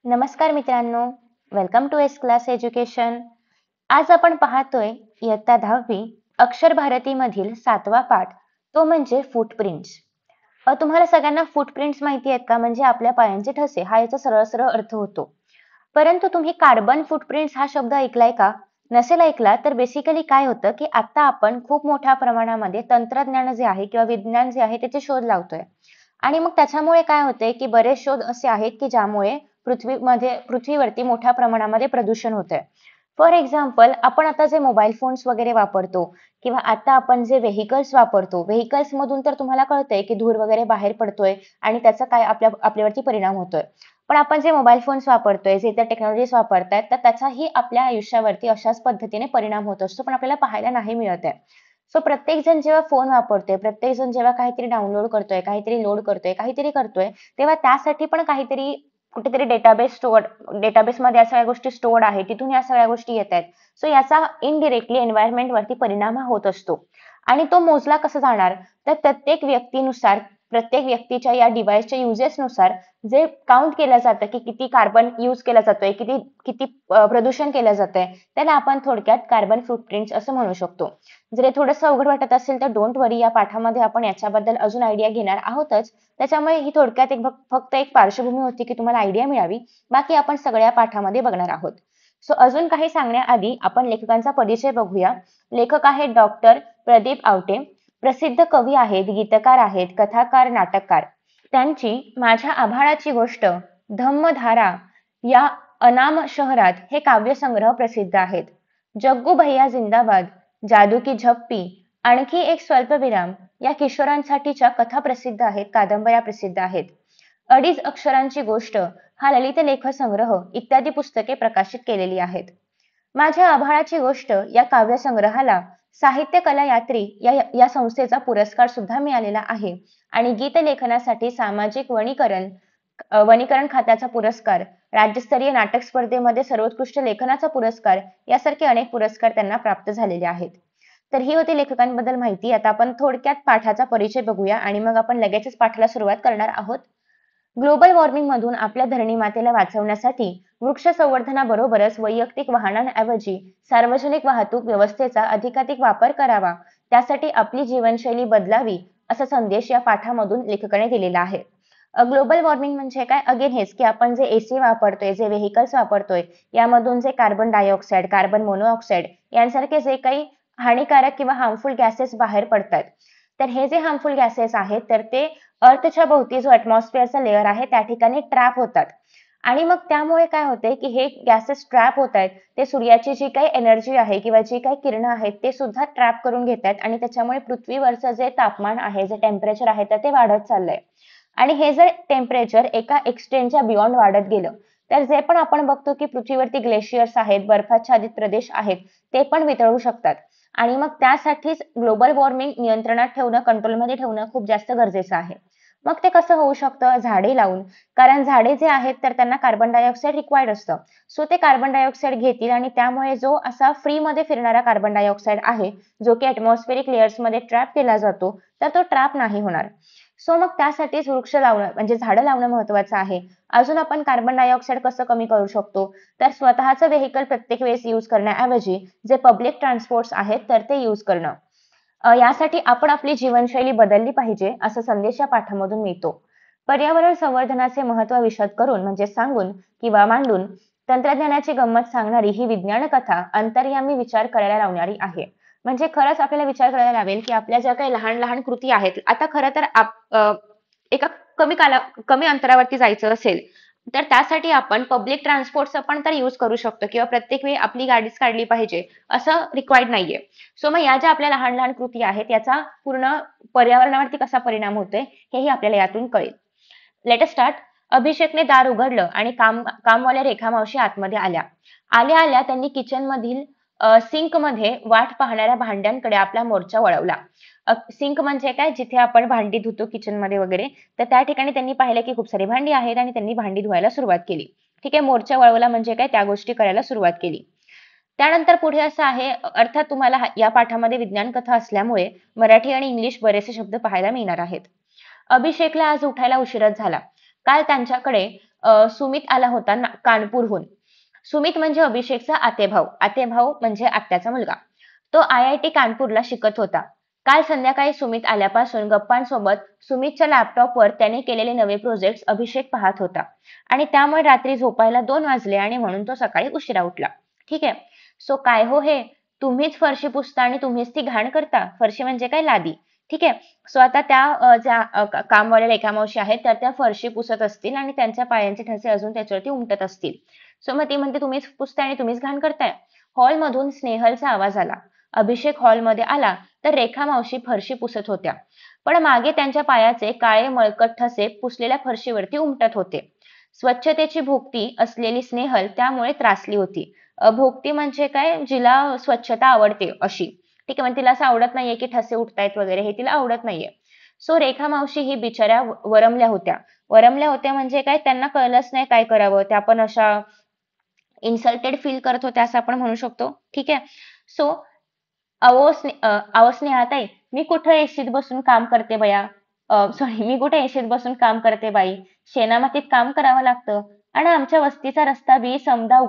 नमस्कार मित्रांनो, welcome to S class education. आज आपण पाहतोय इयत्ता 10वी अक्षर भारतीमधील 7वा पाठ, तो म्हणजे फूटप्रिंट्स. तुम्हाला सगळ्यांना फूटप्रिंट्स माहिती आहेत का? म्हणजे आपल्या पायांचे ठसे हा याचा सरळ सरळ अर्थ होतो. परंतु तुम्ही कार्बन फूटप्रिंट्स हा शब्द ऐकलाय का? नसेल ऐकला तर बेसिकली काय होतं की आता आपण खूप मोठ्या प्रमाणामध्ये तंत्रज्ञान जे आहे किंवा विज्ञान जे आहे त्याचे शोध लावतोय. आणि मग त्याच्यामुळे काय होतंय की बरेच शोध असे आहेत की ज्यामुळे पृथ्वीवरती मोठ्या प्रमाणामध्ये प्रदूषण होतंय. फॉर एक्झाम्पल आपण आता जे मोबाईल फोन्स वगैरे वापरतो किंवा आता आपण जे व्हेइकल्स वापरतो, व्हेइकल्स मधून तर तुम्हाला कळतंय की धूर वगैरे बाहेर पडतोय आणि त्याचा काय आपल्यावरती परिणाम होतोय. पण आपण जे मोबाईल फोन्स वापरतोय, जे त्या टेक्नॉलॉजीज वापरतायत, तर त्याचाही आपल्या आयुष्यावरती अशाच पद्धतीने परिणाम होत असतो, पण आपल्याला पाहायला नाही मिळत आहे. सो प्रत्येक जण जेव्हा फोन वापरतोय, प्रत्येक जण जेव्हा काहीतरी डाउनलोड करतोय, काहीतरी लोड करतोय, काहीतरी करतोय, तेव्हा त्यासाठी पण काहीतरी कुठेतरी डेटाबेसमध्ये या सगळ्या गोष्टी स्टोअर्ड आहे. तिथून या सगळ्या गोष्टी येतायत. सो याचा इनडायरेक्टली एन्व्हायरमेंट वरती परिणाम हा होत असतो. आणि तो मोजला कसा जाणार? तर प्रत्येक व्यक्तीनुसार, प्रत्येक व्यक्तीच्या या डिव्हाइसच्या युजेसनुसार जे काउंट केलं जातं की किती कार्बन यूज केला जातोय, किती किती प्रदूषण केलं जातंय, त्याला आपण थोडक्यात कार्बन फूटप्रिंट्स असं म्हणू शकतो. जर हे थोडंसं अवघड वाटत असेल तर डोंट वरी, या पाठामध्ये आपण याच्याबद्दल अजून आयडिया घेणार आहोतच. त्याच्यामुळे ही थोडक्यात फक्त एक पार्श्वभूमी होती की तुम्हाला आयडिया मिळावी. बाकी आपण सगळ्या पाठामध्ये बघणार आहोत. सो अजून काही सांगण्याआधी आपण लेखकांचा परिचय बघूया. लेखक आहेत डॉक्टर प्रदीप आवटे. प्रसिद्ध कवी आहेत, गीतकार आहेत, कथाकार, नाटककार. त्यांची माझ्या आभाळाची गोष्ट, धम्मधारा या अनाम शहरात हे काव्यसंग्रह प्रसिद्ध आहेत. जग्गू भैया जिंदाबाद, जादू की झप्पी, आणखी एक स्वल्पविराम या किशोरांसाठीच्या कथा प्रसिद्ध आहेत, कादंबऱ्या प्रसिद्ध आहेत. अडीच अक्षरांची गोष्ट हा ललित लेख संग्रह इत्यादी पुस्तके प्रकाशित केलेली आहेत. माझ्या आभाळाची गोष्ट या काव्यसंग्रहाला साहित्य कला यात्री या संस्थेचा पुरस्कार सुद्धा मिळालेला आहे आणि गीत लेखनासाठी सामाजिक वनीकरण खात्याचा पुरस्कार, राज्यस्तरीय नाटक स्पर्धेमध्ये सर्वोत्कृष्ट लेखनाचा पुरस्कार यासारखे अनेक पुरस्कार त्यांना प्राप्त झालेले आहेत. तर ही होती लेखकांबद्दल माहिती. आता आपण थोडक्यात पाठाचा परिचय बघूया आणि मग आपण लगेचच पाठाला सुरुवात करणार आहोत. ग्लोबल वॉर्मिंग मधून आपल्या धरणी मातेला वाचवण्यासाठी वृक्ष संवर्धनाबरोबरच वैयक्तिक वाहनांऐवजी सार्वजनिक वाहतूक व्यवस्थेचा अधिकाधिक वापर करावा, त्यासाठी आपली जीवनशैली बदलावी असा संदेश या पाठामधून लेखकाने दिलेला आहे. ग्लोबल वॉर्मिंग म्हणजे काय? अगेन हेच की आपण जे एसी वापरतोय, जे व्हेइकल्स वापरतोय, यामधून जे कार्बन डायऑक्साईड, कार्बन मोनोऑक्साईड यांसारखे जे काही हानिकारक किंवा हार्मफुल गॅसेस बाहेर पडतात, तर हे जे हार्मफुल गॅसेस आहेत तर ते अर्थच्या भोवती जो ॲटमॉस्फिअरचा लेयर आहे त्या ठिकाणी ट्रॅप होतात. आणि मग त्यामुळे काय होतंय की हे गॅसेस ट्रॅप होत आहेत, ते सूर्याची जी काही एनर्जी आहे किंवा जी काही किरणं आहेत ते सुद्धा ट्रॅप करून घेत आहेत आणि त्याच्यामुळे पृथ्वीवरचं जे तापमान आहे, जे टेम्परेचर आहे तर ते वाढत चाललंय. आणि हे जर टेम्परेचर एका एक्सटेंटच्या बियॉन्ड वाढत गेलं, तर जे पण आपण बघतो की पृथ्वीवरती ग्लेशियर्स आहेत, बर्फाच्छादित प्रदेश आहेत, ते पण वितळू शकतात. आणि मग त्यासाठीच ग्लोबल वॉर्मिंग नियंत्रणात ठेवणं, कंट्रोलमध्ये ठेवणं खूप जास्त गरजेचं आहे. मग ते कसं होऊ शकतं? झाडे लावून. कारण झाडे जे आहेत तर त्यांना कार्बन डायऑक्साईड रिक्वायर्ड असतं. सो ते कार्बन डायऑक्साईड घेतील आणि त्यामुळे जो असा फ्रीमध्ये फिरणारा कार्बन डायऑक्साईड आहे, जो की ॲटमॉस्फेरिक लेयर्समध्ये ट्रॅप केला जातो, तर तो ट्रॅप नाही होणार. सो मग त्यासाठीच वृक्ष लावणं म्हणजे झाडं लावणं महत्त्वाचं आहे. अजून आपण कार्बन डायऑक्साईड कसं कमी करू शकतो? तर स्वतःचं व्हेइकल प्रत्येक वेळेस यूज करण्याऐवजी जे पब्लिक ट्रान्सपोर्ट्स आहेत तर ते यूज करणं. यासाठी आपण आपली जीवनशैली बदलली पाहिजे असा संदेश या पाठामधून मिळतो. पर्यावरण संवर्धनाचे महत्त्व विशद करून म्हणजे सांगून किंवा मांडून तंत्रज्ञानाची गंमत सांगणारी ही विज्ञान कथा अंतर्यामी विचार करायला लावणारी आहे. म्हणजे खरंच आपल्याला विचार करायला लावेल की आपल्या ज्या काही लहान लहान कृती आहेत, आता खरं तर एका कमी अंतरावरती जायचं असेल तर त्यासाठी आपण पब्लिक ट्रान्सपोर्टचा पण तर यूज करू शकतो किंवा प्रत्येक वेळी आपली गाडीच काढली पाहिजे असं रिक्वायर्ड नाहीये. सो मग या ज्या आपल्या लहान लहान कृती आहेत याचा पूर्ण पर्यावरणावरती कसा परिणाम होतोय हेही आपल्याला यातून कळेल. Let us start. अभिषेकने दार उघडलं आणि कामवाल्या रेखा मावशी आतमध्ये आल्या. आल्या आल्या त्यांनी किचनमधील सिंकमध्ये वाट पाहणाऱ्या भांड्यांकडे आपला मोर्चा वळवला. सिंक म्हणजे काय? जिथे आपण भांडी धुतो किचनमध्ये वगैरे, तर त्या ठिकाणी त्यांनी पाहिलं की खूप सारी भांडी आहेत आणि त्यांनी भांडी धुवायला सुरुवात केली. ठीक आहे, मोर्चा वळवला म्हणजे काय? त्या गोष्टी करायला सुरुवात केली. त्यानंतर पुढे असं आहे, अर्थात तुम्हाला या पाठामध्ये विज्ञान कथा असल्यामुळे मराठी आणि इंग्लिश बरेचसे शब्द पाहायला मिळणार आहेत. अभिषेकला आज उठायला उशीरच झाला. काल त्यांच्याकडे सुमित आला होता कानपूरहून. सुमित म्हणजे अभिषेकचा आतेभाऊ. आतेभाऊ म्हणजे आत्याचा मुलगा. तो IIT कानपूरला शिकत होता. काल संध्याकाळी सुमित आल्यापासून गप्पांसोबत सुमितच्या लॅपटॉपवर त्याने केलेले नवे प्रोजेक्ट्स अभिषेक पाहत होता आणि त्यामुळे रात्री झोपायला 2 वाजले आणि म्हणून तो सकाळी उशिरा उठला. ठीक आहे. सो काय हो हे? तुम्हीच फरशी पुसता आणि तुम्हीच ती घाण करता. फरशी म्हणजे काय? लादी. ठीक आहे. सो आता त्या ज्या कामवाल्या रेखामावशी आहेत तर त्या फरशी पुसत असतील आणि त्यांच्या पायांचे ठसे अजून त्याच्यावरती उमटत असतील. सो मग ती म्हणते तुम्हीच पुसताय आणि तुम्हीच घाण करताय. हॉलमधून स्नेहलचा आवाज आला. अभिषेक हॉलमध्ये आला तर रेखा मावशी फरशी पुसत होत्या. पण मागे त्यांच्या पायाचे काळे मळकट ठसे पुसलेल्या फरशीवरती उमटत होते. स्वच्छतेची भोक्ती असलेली स्नेहल त्यामुळे त्रासली होती. भोक्ती म्हणजे काय? जिला स्वच्छता आवडते अशी. ठीक आहे. म्हणजे तिला असं आवडत नाहीये की ठसे उठतायत वगैरे हे तिला आवडत नाहीये. सो रेखा मावशी ही बिचाऱ्या वरमल्या होत्या. वरमल्या होत्या म्हणजे काय? त्यांना कळलंच नाही काय करावं. त्या पण अशा इन्सल्टेड फील करत होत्या असं आपण म्हणू शकतो. ठीक आहे. सो अहो स्नेहाताई, मी कुठं एसीत बसून काम करते बया. सॉरी, मी कुठे एसीत बसून काम करते बाई. शेणामातीत काम करावं लागतं आणि आमच्या वस्तीचा रस्ता बी समदा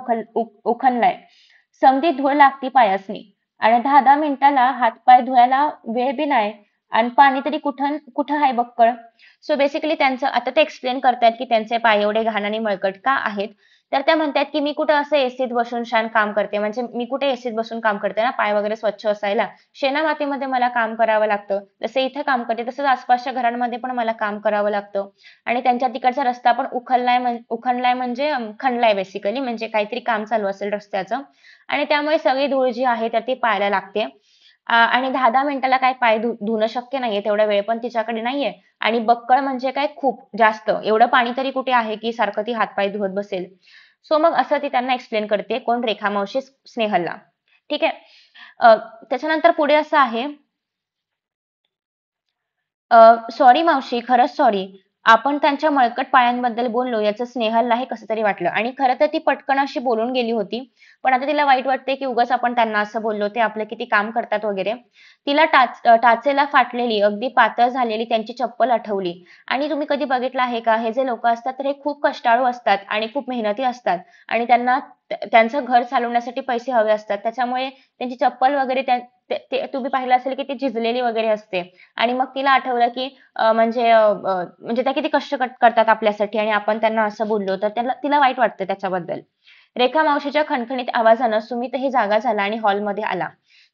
उखनलाय. समधी धूळ लागती पायासनी आणि 10-10 मिनिटाला हातपाय धुवायला वेळ बी नाही आणि पाणी तरी कुठं कुठं आहे बक्कळ. सो बेसिकली त्यांचं आता ते एक्सप्लेन करतायत की त्यांचे पाय एवढे घाण आणि मळकट का आहेत. तर त्या म्हणतात की मी कुठं असं एसीत बसून छान काम करते. म्हणजे मी कुठे एसीत बसून काम करते ना पाय वगैरे स्वच्छ असायला. शेणामातीमध्ये मला काम करावं लागतं. जसं इथं काम करते तसंच आसपासच्या घरांमध्ये पण मला काम करावं लागतं. आणि त्यांच्या तिकडचा रस्ता पण उखणलाय म्हणजे खणलाय बेसिकली म्हणजे काहीतरी काम चालू असेल रस्त्याचं. आणि त्यामुळे सगळी धूळ जी आहे तर ती पायाला लागते. आणि 10-10 मिनिटाला काय पाय धुणं शक्य नाहीये. तेवढा वेळ पण तिच्याकडे नाहीये. आणि बक्कळ म्हणजे काय? खूप जास्त. एवढं पाणी तरी कुठे आहे की सारखं ती हातपाय धुवत बसेल. सो मग असं ती त्यांना एक्सप्लेन करते. कोण? रेखा मावशी स्नेहलला. ठीक आहे. त्याच्यानंतर पुढे असं आहे सॉरी मावशी, खरंच सॉरी. आपण त्यांच्या मळकट पायांबद्दल बोललो याचं स्नेहललाही कसं तरी वाटलं आणि खरं तर ती पटकन अशी बोलून गेली होती. पण आता तिला वाईट वाटते की उगाच आपण त्यांना असं बोललो, ते आपलं किती काम करतात वगैरे. तिला टाचेला फाटलेली, अगदी पातळ झालेली त्यांची चप्पल आठवली आणि तुम्ही कधी बघितलं आहे का? हे जे लोकं असतात तर हे खूप कष्टाळू असतात आणि खूप मेहनती असतात आणि त्यांना त्यांचं घर चालवण्यासाठी पैसे हवे असतात. त्याच्यामुळे त्यांची चप्पल वगैरे ते तुम्ही पाहिलं असेल की ती झिजलेली वगैरे असते. आणि मग तिला आठवलं की म्हणजे त्या किती कष्ट करतात आपल्यासाठी आणि आपण त्यांना असं बोललो तर तिला वाईट वाटतं त्याच्याबद्दल. रेखा मावशीच्या खणखणीत आवाजानं सुमितही जागा झाला आणि हॉलमध्ये आला.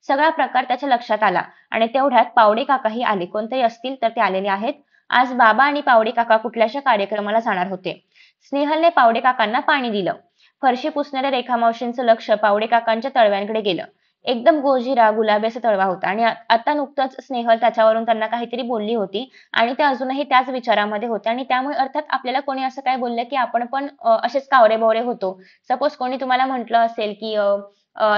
सगळा प्रकार त्याच्या लक्षात आला आणि तेवढ्यात पावडे काकाही आले. कोणतेही असतील तर ते आलेले आहेत. आज बाबा आणि पावडे काका कुठल्याशा कार्यक्रमाला जाणार होते. स्नेहलने पावडे काकांना पाणी दिलं. फरशी पुसणाऱ्या रेखा मावशींचं लक्ष पावडे काकांच्या तळव्यांकडे गेलं. एकदम गोजिरा गुलाबी असा तळवा होता आणि आता नुकतंच स्नेहल त्याच्यावरून त्यांना काहीतरी बोलली होती आणि त्या अजूनही त्याच विचारामध्ये होत्या आणि त्यामुळे अर्थात आपल्याला कोणी असं काय बोललं की आपण पण असेच कावरे-बावरे होतो. सपोज कोणी तुम्हाला म्हटलं असेल की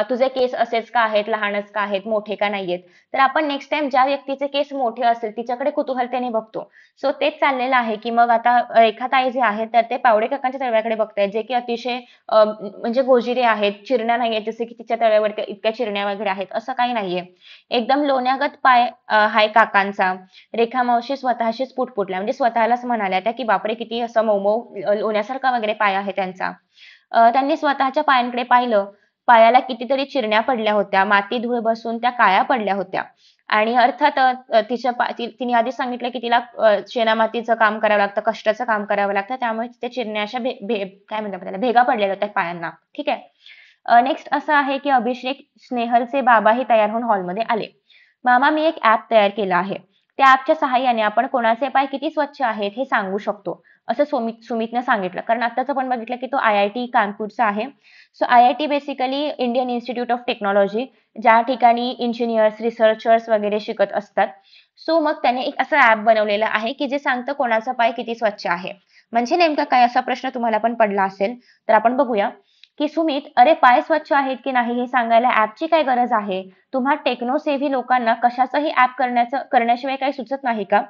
तुझे केस असेच का आहेत, लहानच का आहेत, मोठे का नाहीयेत? तर आपण नेक्स्ट टाईम ज्या व्यक्तीचे केस मोठे असेल तिच्याकडे कुतूहलतेने बघतो. सो तेच चाललेलं आहे की मग आता रेखाताई जे आहेत तर ते पावडे काकांच्या तळव्याकडे बघतायत जे की अतिशय म्हणजे गोजिरे आहेत, चिरण्या नाहीयेत जसे की तिच्या तळव्यावरती इतक्या चिरण्या वगैरे आहेत असं काही नाहीये. एकदम लोण्यागत पाय हाय काकांचा. रेखा मावशी स्वतःशीच पुटपुटल्या म्हणजे स्वतःलाच म्हणाल्या त्या की बापरे किती असं मऊ लोण्यासारखा वगैरे पाय आहे त्यांचा. त्यांनी स्वतःच्या पायांकडे पाहिलं. पायाला कितीतरी चिरण्या पडल्या होत्या. माती धूळ बसून त्या काळ्या पडल्या होत्या. आणि अर्थात तिने आधीच सांगितलं की तिला शेणामातीचं काम करावं लागतं, कष्टाचं काम करावं लागतं. त्यामुळे त्या चिरण्या अशा काय म्हणतात त्याला भेगा पडलेल्या होत्या पायांना. ठीक आहे. नेक्स्ट असं आहे की अभिषेक स्नेहलचे बाबाही तयार होऊन हॉलमध्ये आले. मामा मी एक ऍप तयार केलं आहे. त्या ऍपच्या सहाय्याने आपण कोणाचे पाय किती स्वच्छ आहेत हे सांगू शकतो. असं सुमितनं सांगितलं. कारण आत्ताच आपण बघितलं की तो IIT कानपूरचा आहे. So IIT basically Indian institute of technology ज्या ठिकाणी इंजिनियर्स, रिसर्चर्स वगैरे शिकत असतात. सो मग त्याने एक असं ऍप बनवलेलं आहे की जे सांगतं कोणाचा पाय किती स्वच्छ आहे. म्हणजे नेमका काय असा प्रश्न तुम्हाला पण पडला असेल तर आपण बघूया की सुमित अरे पाय स्वच्छ आहेत की नाही हे सांगायला ऍपची काय गरज आहे? तुम्हा टेक्नोसेव्ही लोकांना कशाचंही ऍप करण्याशिवाय काही सुचत नाही का?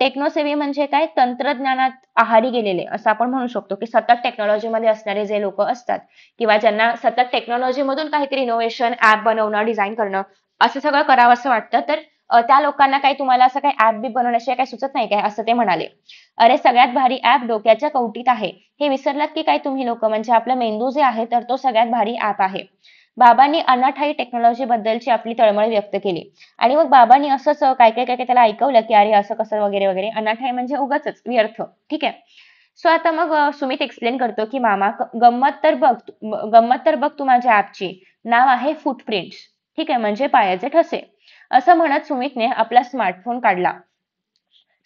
टेक्नोसेव्ही म्हणजे काय? तंत्रज्ञानात आहारी गेलेले असं आपण म्हणू शकतो की सतत टेक्नॉलॉजीमध्ये असणारे जे लोक असतात किंवा ज्यांना सतत टेक्नॉलॉजीमधून काहीतरी इनोव्हेशन, ऍप बनवणं, डिझाईन करणं असं सगळं करावंसं वाटतं तर त्या लोकांना काही तुम्हाला असं काही ऍप बी बनवण्याशिवाय काही सुचत नाही काय, असं ते म्हणाले. अरे सगळ्यात भारी ऍप डोक्याच्या कवटीत आहे. हे विसरलात की काय तुम्ही लोक? म्हणजे आपला मेंदू जे आहे तर तो सगळ्यात भारी ऍप आहे. बाबांनी अनाठायी टेक्नॉलॉजी बद्दलची आपली तळमळ व्यक्त केली. आणि मग बाबांनी असंच काय काय त्याला ऐकवलं की अरे असं कसं वगैरे वगैरे. अनाठायी म्हणजे उगाचच व्यर्थ. ठीक आहे. सो आता मग सुमित एक्सप्लेन करतो की मामा गंमत तर बघ तू माझ्या ऍपची. नाव आहे फुटप्रिंट्स. ठीक आहे, म्हणजे पायाचे ठसे. असं म्हणत सुमितने आपला स्मार्टफोन काढला.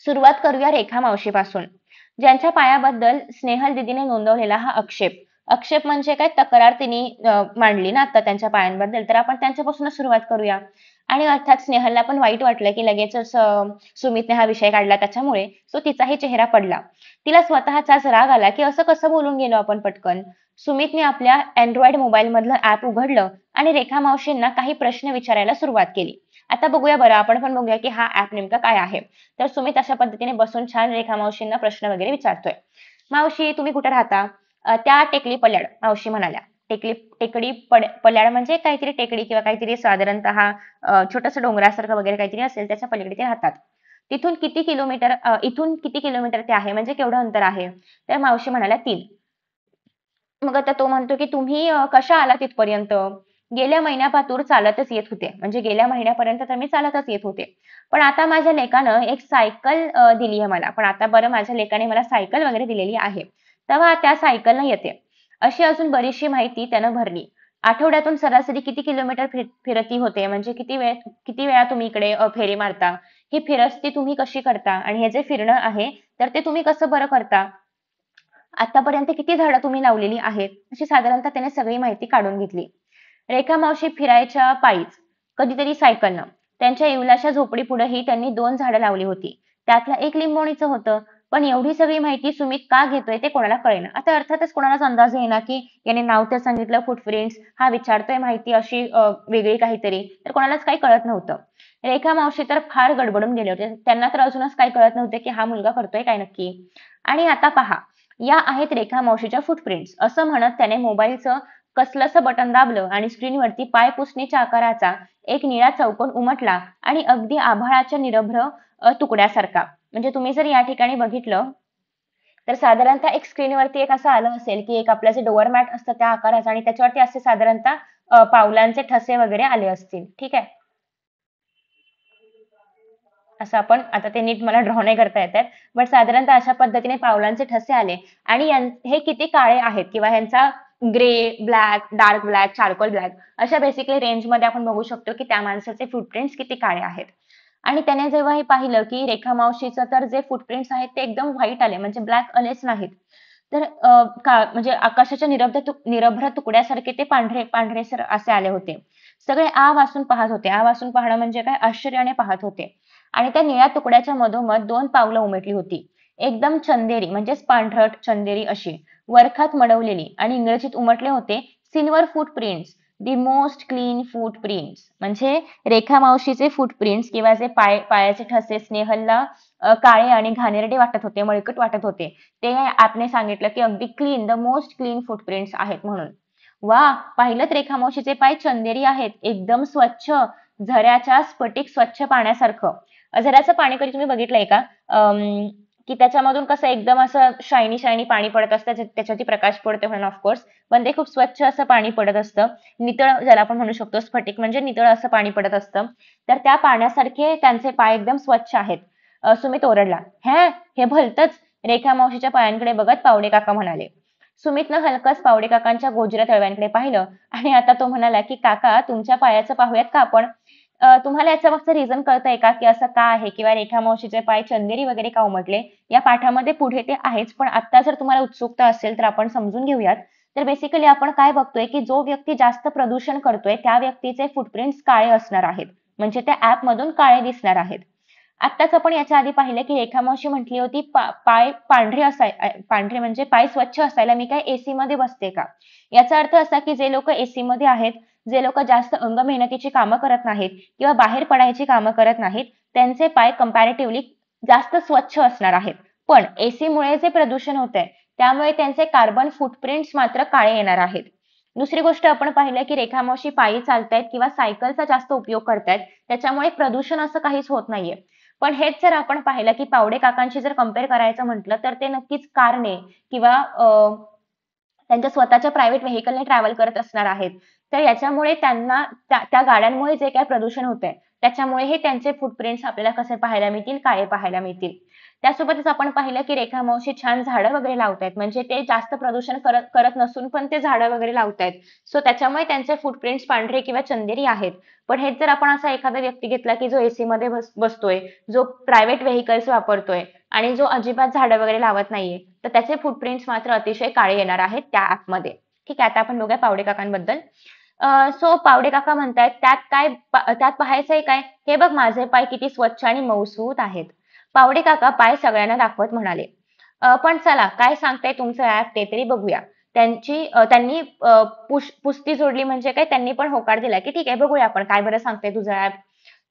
सुरुवात करूया रेखा मावशीपासून. ज्यांच्या पायाबद्दल स्नेहल दीदीने नोंदवलेला हा आक्षेप. आक्षेप म्हणजे काय, तक्रार तिने मांडली ना आता त्यांच्या पायांबद्दल, तर आपण त्यांच्यापासूनच सुरुवात करूया. आणि अर्थात स्नेहलला पण वाईट वाटलं की लगेचच सुमितने हा विषय काढला त्याच्यामुळे. सो तिचाही चेहरा पडला. तिला स्वतःचाच राग आला की असं कसं बोलून गेलो आपण पटकन. सुमितने आपल्या अँड्रॉइड मोबाईल मधलं ऍप उघडलं आणि रेखा मावशींना काही प्रश्न विचारायला सुरुवात केली. आता बघूया बरं, आपण पण बघूया की हा ऍप नेमका काय आहे. तर सुमित अशा पद्धतीने बसून छान रेखा मावशींना प्रश्न वगैरे विचारतोय. मावशी तुम्ही कुठे राहता? त्या टेकडी पल्याड, मावशी म्हणाल्या. पल्याड म्हणजे काहीतरी टेकडी किंवा काहीतरी साधारणतः छोटस डोंगरासारखं वगैरे काहीतरी असेल त्याच्या पलीकडे ते राहतात. इथून किती किलोमीटर ते आहे, म्हणजे केवढं अंतर आहे? तर मावशी म्हणाल्या 3. मग आता तो म्हणतो की तुम्ही कशा आला तिथपर्यंत? गेल्या महिन्यापासून चालतच येत होते. म्हणजे गेल्या महिन्यापर्यंत तर मी चालतच येत होते. पण आता माझ्या लेकानं एक सायकल दिली आहे मला. पण आता बरं माझ्या लेकाने मला सायकल वगैरे दिलेली आहे. तेव्हा त्या सायकलनं येते. अशी अजून बरीचशी माहिती त्यानं भरली. आठवड्यातून सरासरी किती किलोमीटर फिरती होते? म्हणजे किती वेळा तुम्ही इकडे फेरी मारता? ही फिरस्ती तुम्ही कशी करता? आणि हे जे फिरणं आहे, तर ते तुम्ही कसं बरं करता? आतापर्यंत किती झाडं तुम्ही लावलेली आहेत? अशी साधारणतः त्याने सगळी माहिती काढून घेतली. रेखा मावशी फिरायच्या पायीच, कधीतरी सायकलनं. त्यांच्या येवल्याच्या झोपडीपुढेही त्यांनी 2 झाडं लावली होती. त्यातलं एक लिंबोणीचं होतं. पण एवढी सगळी माहिती सुमित का घेतोय ते कोणाला कळेना. आता अर्थातच कोणालाच अंदाज येईना की याने नाव तर सांगितलं फुटप्रिंट्स, हा विचारतोय माहिती अशी वेगळी काहीतरी, तर कोणालाच काही कळत नव्हतं. रेखा मावशी तर फार गडबडून गेले होते. त्यांना तर अजूनच काही कळत नव्हते की हा मुलगा करतोय काय नक्की. आणि आता पहा, या आहेत रेखा मावशीच्या फुटप्रिंट्स, असं म्हणत त्याने मोबाईलचं कसलंसं बटन दाबलं आणि स्क्रीनवरती पाय पुसणीच्या आकाराचा एक निळा चौकोन उमटला आणि अगदी आभाळाच्या निरभ्र तुकड्यासारखा. म्हणजे तुम्ही जर या ठिकाणी बघितलं तर साधारणतः एक स्क्रीनवरती एक असं आलं असेल की एक आपलं जे डोअर मॅट असतं त्या आकाराचं आणि त्याच्यावरती असे साधारणतः पावलांचे ठसे वगैरे आले असतील. ठीक आहे. असं आपण आता ते नीट मला ड्रॉ नाही करता येत आहेत. बट साधारणतः अशा पद्धतीने पावलांचे ठसे आले आणि हे किती काळे आहेत किंवा ह्यांचा grey, black, dark black, charcoal black अशा बेसिकली रेंजमध्ये आपण बघू शकतो की त्या माणसाचे फुटप्रिंट्स किती काळे आहेत. आणि त्याने जेव्हा हे पाहिलं की रेखा मावशीचं तर जे फुटप्रिंट्स आहेत ते एकदम व्हाईट आले, म्हणजे ब्लॅक आलेच नाहीत. तर म्हणजे आकाशाच्या निरभ्र तुकड्यासारखे ते पांढरे पांढरेसर असे आले होते. सगळे आ वासून पाहत होते. आ वासून पाहणं म्हणजे काय, आश्चर्याने पाहत होते. आणि त्या निळ्या तुकड्याच्या मधोमध 2 पावलं उमटली होती. एकदम चंदेरी म्हणजेच पांढरट चंदेरी अशी वरखात मडवलेली, आणि इंग्रजीत उमटले होते silver footprints, the most clean footprints. म्हणजे रेखा मावशीचे फुटप्रिंट्स किंवा जे पायाचे ठसे स्नेहलला काळे आणि घाणेरडे वाटत होते, मळकट वाटत होते, ते ॲपने सांगितलं की अगदी clean, the most clean footprints आहेत म्हणून. वाह! पाहिलंत रेखा मावशीचे पाय चंदेरी आहेत, एकदम स्वच्छ, झऱ्याच्या स्फटिक स्वच्छ पाण्यासारखं. झऱ्याचं पाणी कधी तुम्ही बघितलंय का? की त्याच्यामधून कसं एकदम असं शायनी शायनी पाणी पडत असतं, त्याच्यावरती प्रकाश पडतो म्हणून ऑफकोर्स, पण ते खूप स्वच्छ असं पाणी पडत असतं. नितळ ज्याला आपण म्हणू शकतो, स्फटिक म्हणजे नितळ असं पाणी पडत असतं. तर त्या पाण्यासारखे त्यांचे पाय एकदम स्वच्छ आहेत. सुमित ओरडला. हे भलतंच. रेखा मावशीच्या पायांकडे बघत पावडे काका म्हणाले. सुमितनं हलकच पावडे काकांच्या गोजऱ्या तळव्यांकडे पाहिलं आणि आता तो म्हणाला की काका तुमच्या पायाचं पाहूयात का आपण? तुम्हाला याचं मागचं रिझन कळतंय का की असं का आहे किंवा रेखा मावशीचे पाय चंदेरी वगैरे का उमटले? या पाठामध्ये पुढे ते आहेच, पण आता जर तुम्हाला उत्सुकता असेल तर आपण समजून घेऊयात. तर बेसिकली आपण काय बघतोय की जो व्यक्ती जास्त प्रदूषण करतोय त्या व्यक्तीचे फुटप्रिंट्स काळे असणार आहेत. म्हणजे त्या ऍप मधून काळे दिसणार आहेत. आत्ताच आपण याच्या आधी पाहिलं की रेखा मावशी म्हटली होती पाय पांढरे म्हणजे पाय स्वच्छ असायला मी काय एसी मध्ये बसते का? याचा अर्थ असा की जे लोक एसी मध्ये आहेत, जे लोक जास्त अंग मेहनतीची कामं करत नाहीत किंवा बाहेर पडायची कामं करत नाहीत, त्यांचे पाय कंपॅरेटिव्हली जास्त स्वच्छ असणार आहेत. पण एसी मुळे जे प्रदूषण होतंय त्यामुळे त्यांचे कार्बन फुटप्रिंट्स मात्र काळे येणार आहेत. दुसरी गोष्ट आपण पाहिलं की रेखा मावशी पायी चालतायत किंवा सायकलचा जास्त उपयोग करतायत, त्याच्यामुळे प्रदूषण असं काहीच होत नाहीये. पण हेच जर आपण पाहिलं की पावडे काकांशी जर कंपेअर करायचं म्हटलं तर ते नक्कीच कारने किंवा त्यांच्या स्वतःच्या प्रायव्हेट व्हेइकलने ट्रॅव्हल करत असणार आहेत. तर याच्यामुळे त्यांना त्या गाड्यांमुळे जे काही प्रदूषण होतंय, त्याच्यामुळे हे त्यांचे फूटप्रिंट्स आपल्याला कसे पाहायला मिळतील, काळे पाहायला मिळतील. त्यासोबतच आपण पाहिलं की रेखा मावशी छान झाडं वगैरे लावतायत. म्हणजे ते जास्त प्रदूषण करत करत नसून पण ते झाडं वगैरे लावतायत. सो त्याच्यामुळे त्यांचे फूटप्रिंट्स पांढरे किंवा चंदेरी आहेत. पण हेच जर आपण असा एखादा व्यक्ती घेतला की जो एसी मध्ये बसतोय, जो प्रायव्हेट व्हेइकल्स वापरतोय आणि जो अजिबात झाडं वगैरे लावत नाहीये, तर त्याचे फूटप्रिंट्स मात्र अतिशय काळे येणार आहेत त्या ॲपमध्ये. ठीक आहे, आता आपण बघूया पावडे काकांबद्दल. सो पावडे काका म्हणतायत त्यात पाहायचंय काय? हे बघ माझे पाय किती स्वच्छ आणि मऊसूत आहेत. पावडे काका पाय सगळ्यांना दाखवत म्हणाले. पण चला काय सांगताय तुमचं ॲप ते तरी बघूया. त्यांनी पुस्ती जोडली म्हणजे काय त्यांनी पण होकार दिला की ठीक आहे बघूया आपण काय बरं सांगतंय तुझं ॲप.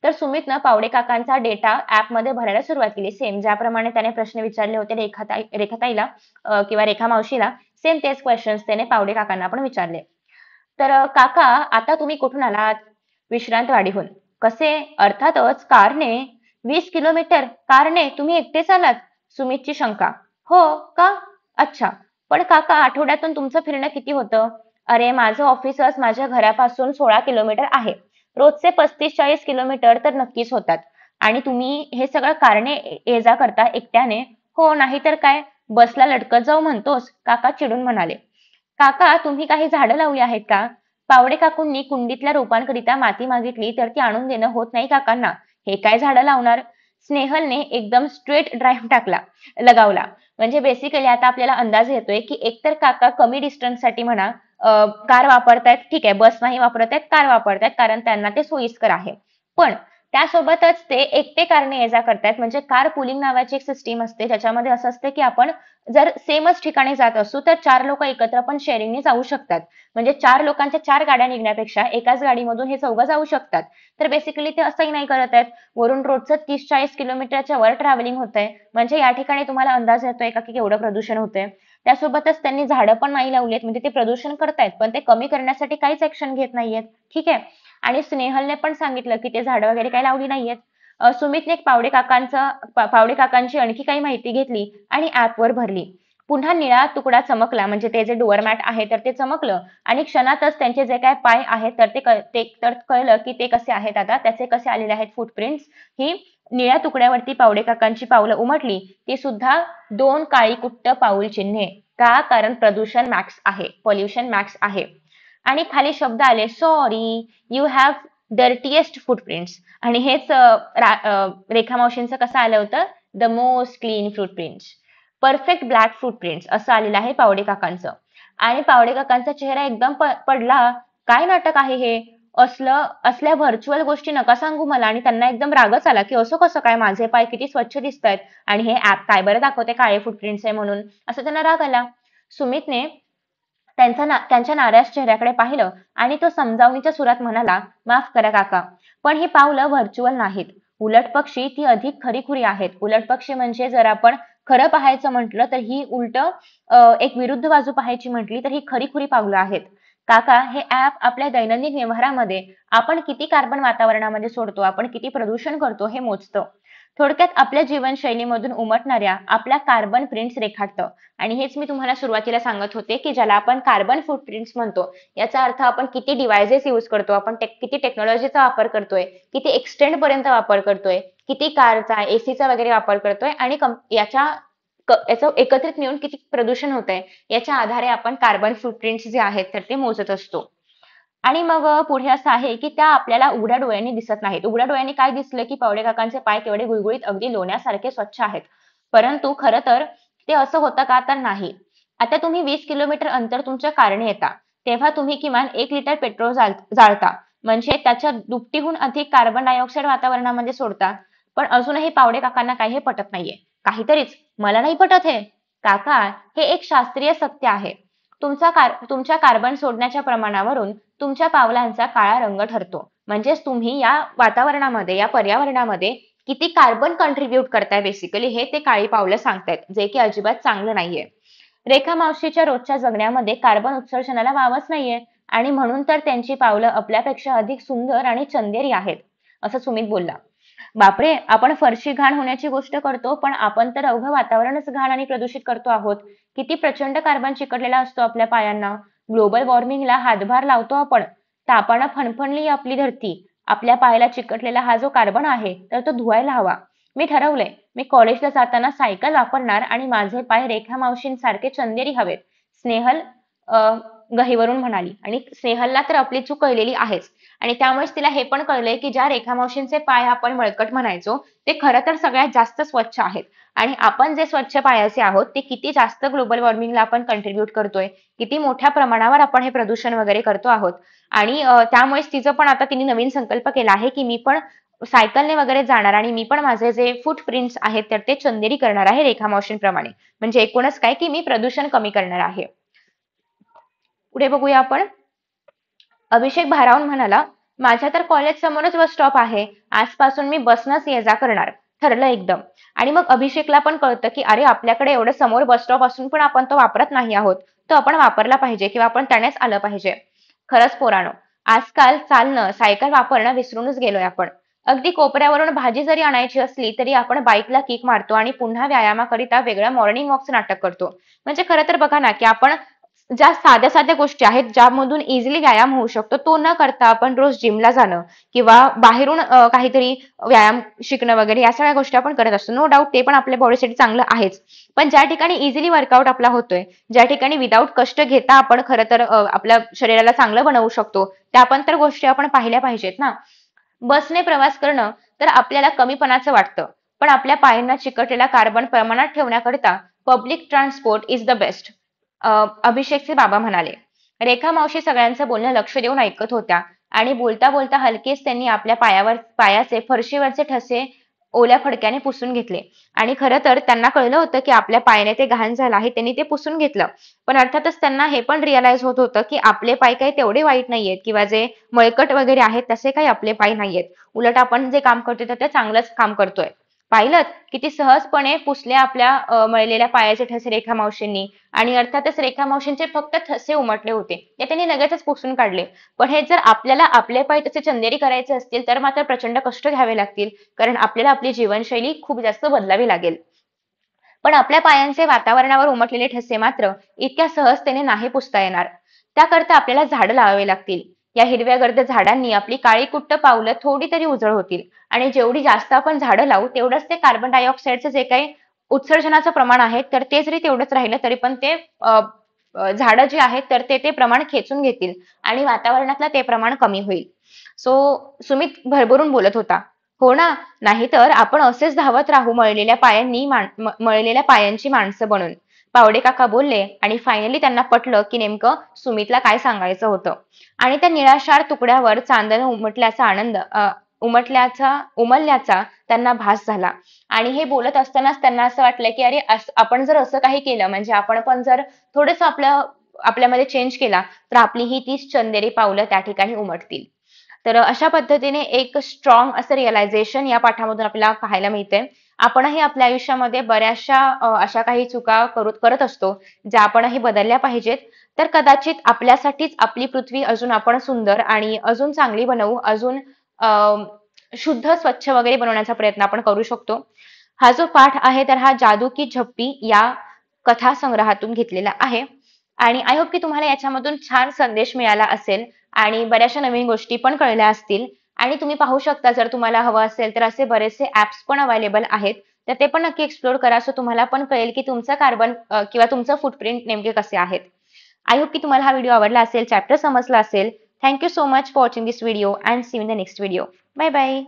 तर सुमितनं पावडे काकांचा डेटा ॲपमध्ये भरायला सुरुवात केली. सेम ज्याप्रमाणे त्याने प्रश्न विचारले होते रेखाताईला किंवा रेखा मावशीला, सेम तेच क्वेशन्स त्याने पावडे काकांना पण विचारले. तर काका आता तुम्ही कुठून आलात? विश्रांतवाडीहून. कसे? अर्थातच कारने. 20 किलोमीटर कारने तुम्ही एकटेच आलात? सुमितची शंका. हो का? अच्छा. पण काका आठवड्यातून तुमचं फिरणं किती होतं? अरे माझं ऑफिसच माझ्या घरापासून 16 किलोमीटर आहे. रोजचे 35-40 किलोमीटर तर नक्कीच होतात. आणि तुम्ही हे सगळं कारणे ये जा करता एकट्याने? हो नाहीतर काय? बसला लटकत जाऊ म्हणतोस? काका चिडून म्हणाले. काका तुम्ही काही झाडं लावली आहेत का? पावडे काकूंनी कुंडीतल्या रोपांकरिता माती मागितली तर ती आणून देणं होत नाही काकांना. हे काय झाडं लावणार? स्नेहलने एकदम स्ट्रेट ड्राईव्ह लगावला. म्हणजे बेसिकली आता आपल्याला अंदाज येतोय की एकतर काका कमी डिस्टन्ससाठी म्हणा कार वापरतायत, ठीक आहे, बस नाही वापरत आहेत, कार वापरतायत कारण त्यांना ते सोयीस्कर आहे. पण त्यासोबतच ते एकटे कारने ये-जा करतायत. म्हणजे कार पुलिंग नावाची एक सिस्टीम असते, ज्याच्यामध्ये असं असतं की आपण जर सेमच ठिकाणी जात असू तर 4 लोकं एकत्र पण शेअरिंगने जाऊ शकतात. म्हणजे 4 लोकांच्या 4 गाड्या निघण्यापेक्षा एकाच गाडीमधून हे चौघं जाऊ शकतात. तर बेसिकली ते असंही नाही करत आहेत. वरून रोजचं 30-40 किलोमीटरच्या वर ट्रॅव्हलिंग होतंय. म्हणजे या ठिकाणी तुम्हाला अंदाज येतोय का की केवढं प्रदूषण होतंय. त्यासोबतच त्यांनी झाडं पण नाही लावलीत. म्हणजे ते प्रदूषण करतायत, पण ते कमी करण्यासाठी काहीच ॲक्शन घेत नाहीयेत. ठीक आहे. आणि स्नेहलने पण सांगितलं की ते झाडं वगैरे काही लावली नाहीयेत. सुमितने पावडे काकांची आणखी काही माहिती घेतली आणि ॲपवर भरली. पुन्हा निळा तुकडा चमकला म्हणजे ते जे डोअरमॅट आहे तर ते चमकलं आणि क्षणातच त्यांचे जे काही पाय आहेत तर ते तर कळलं की ते कसे आहेत आता त्याचे कसे आलेले आहेत फूटप्रिंट्स. ही निळ्या तुकड्यावरती पावडे काकांची पावलं उमटली ती सुद्धा 2 काळी कुट्ट पाऊल चिन्हे. का? कारण प्रदूषण मॅक्स आहे, पोल्युशन मॅक्स आहे. आणि खाली शब्द आले sorry you have dirtiest footprints आणि हेच रेखा मावशींचं कसं आलं होतं the most clean footprints, perfect black footprints असं आलेलं आहे पावडे काकांचं. आणि पावडे काकांचा चेहरा एकदम पडला. काय नाटक आहे हे? असल्या व्हर्च्युअल गोष्टी नका सांगू मला. आणि त्यांना एकदम रागच आला की असं कसं काय, माझे पाय किती स्वच्छ दिसतायत आणि हे ऍप काय बरं दाखवते काळे फूटप्रिंट्स आहे म्हणून, असं त्यांना राग आला. सुमितने त्यांच्या नाराज चेहऱ्याकडे पाहिलं आणि तो समजावणीच्या सुरात म्हणाला, माफ करा काका, पण ही पावलं व्हर्च्युअल नाहीत. उलटपक्षी ती अधिक खरीखुरी आहेत. उलटपक्षी म्हणजे जर आपण खरं पाहायचं म्हटलं तर ही एक विरुद्ध बाजू पाहायची म्हटली तर ही खरीखुरी पावलं आहेत. काका, हे ॲप आपल्या दैनंदिन व्यवहारामध्ये आपण किती कार्बन वातावरणामध्ये सोडतो, आपण किती प्रदूषण करतो हे मोजतं. थोडक्यात आपल्या जीवनशैलीमधून उमटणाऱ्या आपल्या कार्बन प्रिंट्स रेखाटतं. आणि हेच मी तुम्हाला सुरुवातीला सांगत होते की ज्याला आपण कार्बन फूटप्रिंट्स म्हणतो. याचा अर्थ आपण किती डिव्हाइसेस यूज करतो, आपण किती टेक्नॉलॉजीचा वापर करतोय, किती एक्सटेंड पर्यंत वापर करतोय, किती कारचा, एसीचा वगैरे वापर करतोय आणि याचं एकत्रित मिळून किती प्रदूषण होतंय याच्या आधारे आपण कार्बन फूटप्रिंट्स जे आहेत तर ते मोजत असतो. आणि मग पुढे असं आहे की त्या आपल्याला उघड्या डोळ्यांनी दिसत नाहीत. उघड्या डोळ्यांनी काय दिसलं की पावडे काकांचे पाय केवढे गुळगुळीत अगदी लोण्यासारखे स्वच्छ आहेत. परंतु खरं तर ते असं होतं का? तर नाही. आता तुम्ही 20 किलोमीटर अंतर तुमच्या कारने येता, तेव्हा तुम्ही किमान 1 लिटर पेट्रोल जाळता. म्हणजे त्याच्या दुपटीहून अधिक कार्बन डायऑक्साईड वातावरणामध्ये सोडता. पण अजूनही पावडे काकांना काही हे पटत नाहीये. काहीतरीच मला नाही पटत हे. काका, हे एक शास्त्रीय सत्य आहे. तुमच्या कार्बन सोडण्याच्या प्रमाणावरून तुमच्या पावलांचा काळा रंग ठरतो. म्हणजेच तुम्ही या वातावरणामध्ये, या पर्यावरणामध्ये किती कार्बन कॉन्ट्रिब्यूट करताय बेसिकली हे ते काळी पावलं सांगतायत, जे की अजिबात चांगलं नाहीये. रेखा मावशीच्या रोजच्या जगण्यामध्ये कार्बन उत्सर्जनाला वावच नाहीये आणि म्हणून तर त्यांची पावलं आपल्यापेक्षा अधिक सुंदर आणि चंदेरी आहेत, असं सुमित बोलला. बापरे, आपण फरशी घाण होण्याची गोष्ट करतो, पण आपण तर अवघं वातावरणच घाण आणि प्रदूषित करतो आहोत. किती प्रचंड कार्बन चिकटलेला असतो आपल्या पायांना. ग्लोबल वॉर्मिंगला हातभार लावतो आपण. तापानं फणफणली आपली धरती. आपल्या पायाला चिकटलेला हा जो कार्बन आहे, तर तो धुवायला हवा. मी ठरवलंय, मी कॉलेजला जाताना सायकल वापरणार आणि माझे पाय रेखा मावशींसारखे चंदेरी हवेत. स्नेहल गहिवरून म्हणाली. आणि स्नेहलला तर आपली चूक कळलेली आहेच. आणि त्यामुळेच तिला हे पण कळलंय की ज्या रेखा मावशींचे पाय आपण मळकट म्हणायचो, ते खरं तर सगळ्यात जास्त स्वच्छ आहेत. आणि आपण जे स्वच्छ पायाचे आहोत, ते किती जास्त ग्लोबल वॉर्मिंगला आपण कंट्रीब्युट करतोय, किती मोठ्या प्रमाणावर आपण हे प्रदूषण वगैरे करतो आहोत. आणि त्यामुळेच तिचं पण आता तिने नवीन संकल्प केला आहे की मी पण सायकलने वगैरे जाणार आणि मी पण माझे जे फूटप्रिंट्स आहेत तर ते चंदेरी करणार आहे रेखा मावशींप्रमाणे. म्हणजे एकूणच काय की मी प्रदूषण कमी करणार आहे. पुढे बघूया आपण. अभिषेक भारावून म्हणाला, माझ्या तर कॉलेज समोरच बस स्टॉप आहे. आजपासून मी बसनंच ये-जा करणार. ठरलं एकदम. आणि मग अभिषेकला पण कळतं की अरे आपल्याकडे एवढं समोर बस स्टॉप असून पण आपण तो वापरत नाही आहोत. तो आपण वापरला पाहिजे किंवा आपण त्यानेच आलं पाहिजे. खरंच पोरांनो, आजकाल चालणं, सायकल वापरणं विसरूनच गेलोय आपण. अगदी कोपऱ्यावरून भाजी जरी आणायची असली तरी आपण बाईकला किक मारतो आणि पुन्हा व्यायामाकरिता वेगळं मॉर्निंग वॉकचं नाटक करतो. म्हणजे खरं तर बघा ना की आपण ज्या साध्या साध्या गोष्टी आहेत ज्यामधून इझिली व्यायाम होऊ शकतो तो न करता आपण रोज जिमला जाणं किंवा बाहेरून काहीतरी व्यायाम शिकणं वगैरे या सगळ्या गोष्टी आपण करत असतो. नो डाऊट ते पण आपल्या बॉडीसाठी चांगलं आहेच. पण ज्या ठिकाणी इझिली वर्कआउट आपला होतोय, ज्या ठिकाणी विदाऊट कष्ट घेता आपण खरं तर आपल्या शरीराला चांगलं बनवू शकतो, त्या पण तर गोष्टी आपण पाहिल्या पाहिजेत ना. बसने प्रवास करणं तर आपल्याला कमीपणाचं वाटतं, पण आपल्या पायांना चिकटलेला कार्बन प्रमाणात ठेवण्याकरिता public transport is the best. अभिषेकचे बाबा म्हणाले. रेखा मावशी सगळ्यांचं बोलणं लक्ष देऊन ऐकत होत्या आणि बोलता बोलता हलकेच त्यांनी आपल्या पायाचे फरशीवरचे ठसे ओल्या फडक्याने पुसून घेतले. आणि खरं तर त्यांना कळलं होतं की आपल्या पायाने ते घाण झालं आहे, त्यांनी ते पुसून घेतलं. पण अर्थातच त्यांना हे पण रिअलाइज होत होतं की आपले पाय काही तेवढे वाईट नाहीयेत किंवा जे मळकट वगैरे आहेत तसे काही आपले पाय नाहीयेत. उलट आपण जे काम करतोय तर ते चांगलंच काम करतोय. पाहिलंत किती सहजपणे पुसले आपल्या मळलेल्या पायाचे ठसे रेखा मावशींनी. आणि अर्थातच रेखा मावशींचे फक्त ठसे उमटले होते, ते त्यांनी लगेचच पुसून काढले. पण हे जर आपल्याला आपले पाय तसे चंदेरी करायचे असतील तर मात्र प्रचंड कष्ट घ्यावे लागतील, कारण आपल्याला आपली जीवनशैली खूप जास्त बदलावी लागेल. पण आपल्या पायांचे वातावरणावर उमटलेले ठसे मात्र इतक्या सहजतेने नाही पुसता येणार. त्याकरता आपल्याला झाडं लावावी लागतील. या हिरव्यागर्द झाडांनी आपली काळी कुट्ट पावलं थोडी तरी उजळ होतील. आणि जेवढी जास्त आपण झाडं लावू तेवढंच ते कार्बन डायऑक्साईडचं जे काही उत्सर्जनाचं प्रमाण आहे तर ते जरी तेवढंच राहिलं तरी पण ते झाडं जी आहेत तर ते प्रमाण खेचून घेतील आणि वातावरणातलं ते प्रमाण कमी होईल. सो सुमित भरभरून बोलत होता. हो ना, नाहीतर आपण असेच धावत राहू मळलेल्या पायांची माणसं बनून. पावडे काका बोलले आणि फायनली त्यांना पटलं की नेमकं सुमितला काय सांगायचं होतं. आणि त्या निळाशार तुकड्यावर चांदणं उमलल्याचा त्यांना भास झाला. आणि हे बोलत असतानाच त्यांना असं वाटलं की अरे आपण जर असं काही केलं म्हणजे आपण पण जर थोडंसं आपल्यामध्ये चेंज केला तर आपली ही 30 चंदेरी पावलं त्या ठिकाणी उमटतील. तर अशा पद्धतीने एक स्ट्रॉंग असं रिअलायझेशन या पाठामधून आपल्याला पाहायला मिळते. आपणही आपल्या आयुष्यामध्ये बऱ्याचशा अशा काही चुका करत असतो, ज्या आपणही बदलल्या पाहिजेत. तर कदाचित आपल्यासाठीच आपली पृथ्वी अजून आपण सुंदर आणि अजून चांगली बनवू, अजून शुद्ध, स्वच्छ वगैरे बनवण्याचा प्रयत्न आपण करू शकतो. हा जो पाठ आहे तर हा जादू की झप्पी या कथा संग्रहातून घेतलेला आहे. आणि आय होप की तुम्हाला याच्यामधून छान संदेश मिळाला असेल आणि बऱ्याचशा नवीन गोष्टी पण कळल्या असतील. आणि तुम्ही पाहू शकता जर तुम्हाला हवं असेल तर असे बरेचसे ऍप्स पण अवेलेबल आहेत. तर ते पण नक्की एक्सप्लोर करा सो तुम्हाला पण कळेल की तुमचं कार्बन किंवा तुमचं फूटप्रिंट नेमके कसे आहेत. आय होप की तुम्हाला हा व्हिडिओ आवडला असेल, चॅप्टर समजला असेल. Thank you so much for watching this video and see you in the next video. Bye bye.